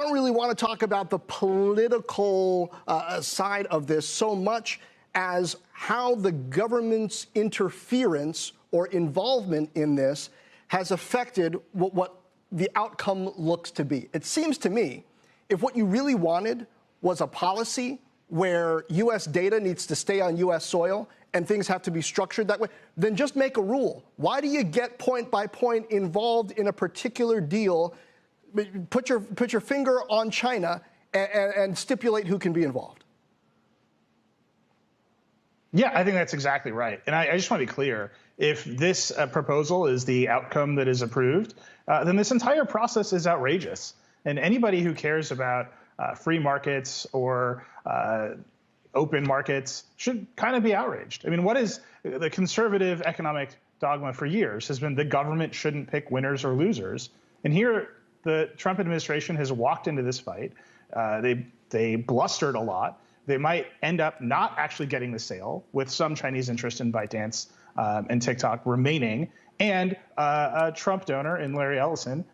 don't really want to talk about the political side of this so much as how the government's interference or involvement in this has affected what the outcome looks to be. It seems to me, if what you really wanted was a policy where U.S. data needs to stay on U.S. soil and things have to be structured that way, then just make a rule. Why do you get point by point involved in a particular deal? Put your finger on China and stipulate who can be involved. Yeah, I think that's exactly right. And I just want to be clear. If this proposal is the outcome that is approved, then this entire process is outrageous. And anybody who cares about free markets or open markets should kind of be outraged. I mean, what is the conservative economic dogma for years has been the government shouldn't pick winners or losers. And here the Trump administration has walked into this fight. They blustered a lot. They might end up not actually getting the sale, with some Chinese interest in ByteDance and TikTok remaining. And a Trump donor in Larry Ellison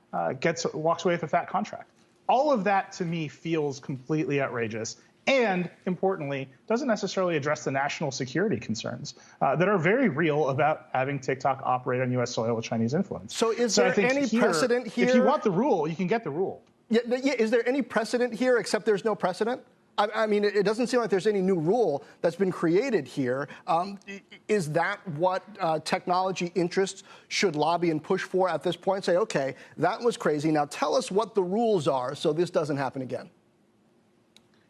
walks away with a fat contract. All of that, to me, feels completely outrageous and, importantly, doesn't necessarily address the national security concerns that are very real about having TikTok operate on U.S. soil with Chinese influence. So is there any precedent here? If you want the rule, you can get the rule. Yeah, is there any precedent here except there's no precedent? I mean, it doesn't seem like there's any new rule that's been created here. Is that what technology interests should lobby and push for at this point? Say, OK, that was crazy. Now tell us what the rules are so this doesn't happen again.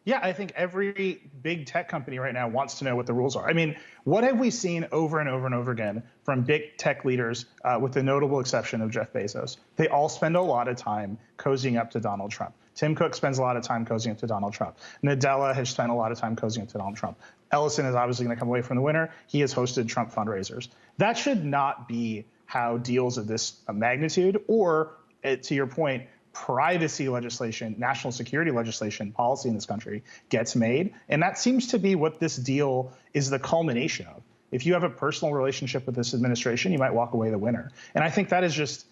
Yeah, I think every big tech company right now wants to know what the rules are. I mean, what have we seen over and over and over again from big tech leaders, with the notable exception of Jeff Bezos? They all spend a lot of time cozying up to Donald Trump. Tim Cook spends a lot of time cozying up to Donald Trump. Nadella has spent a lot of time cozying up to Donald Trump. Ellison is obviously going to come away from the winner. He has hosted Trump fundraisers. That should not be how deals of this magnitude or, to your point, privacy legislation, national security legislation, policy in this country gets made. And that seems to be what this deal is the culmination of. If you have a personal relationship with this administration, you might walk away the winner. And I think that is just,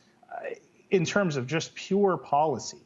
in terms of just pure policy,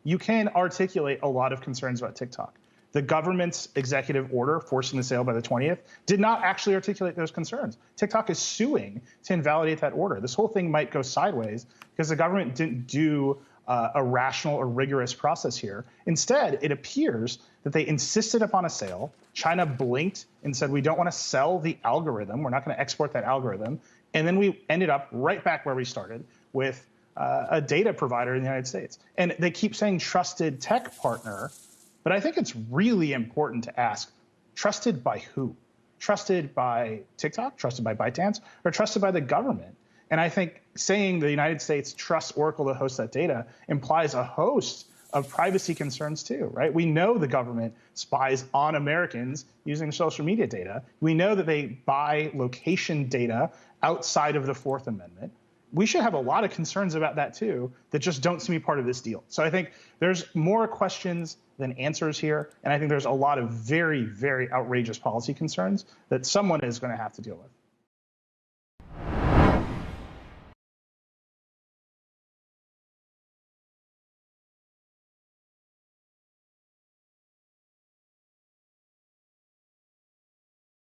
you can articulate a lot of concerns about TikTok. The government's executive order forcing the sale by the 20th did not actually articulate those concerns. TikTok is suing to invalidate that order. This whole thing might go sideways because the government didn't do a rational or rigorous process here. Instead, it appears that they insisted upon a sale. China blinked and said, we don't want to sell the algorithm. We're not going to export that algorithm. And then we ended up right back where we started with a data provider in the United States. And they keep saying trusted tech partner, but I think it's really important to ask, trusted by who? Trusted by TikTok, trusted by ByteDance, or trusted by the government? And I think saying the United States trusts Oracle to host that data implies a host of privacy concerns too, right? We know the government spies on Americans using social media data. We know that they buy location data outside of the Fourth Amendment. We should have a lot of concerns about that too that just don't seem to be part of this deal. So I think there's more questions than answers here. And I think there's a lot of very, very outrageous policy concerns that someone is going to have to deal with.